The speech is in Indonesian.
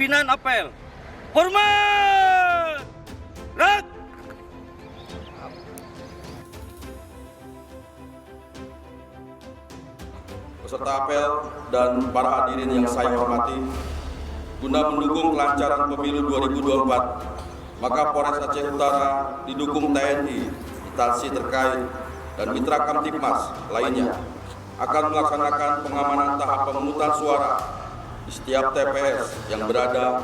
Pimpinan apel. Hormat! Gerak! Peserta apel dan para hadirin yang saya hormati, guna mendukung kelancaran pemilu 2024, maka Polres Aceh Utara didukung TNI, instansi terkait, dan mitra Kamtipmas lainnya akan melaksanakan pengamanan tahap pemungutan suara di setiap TPS yang berada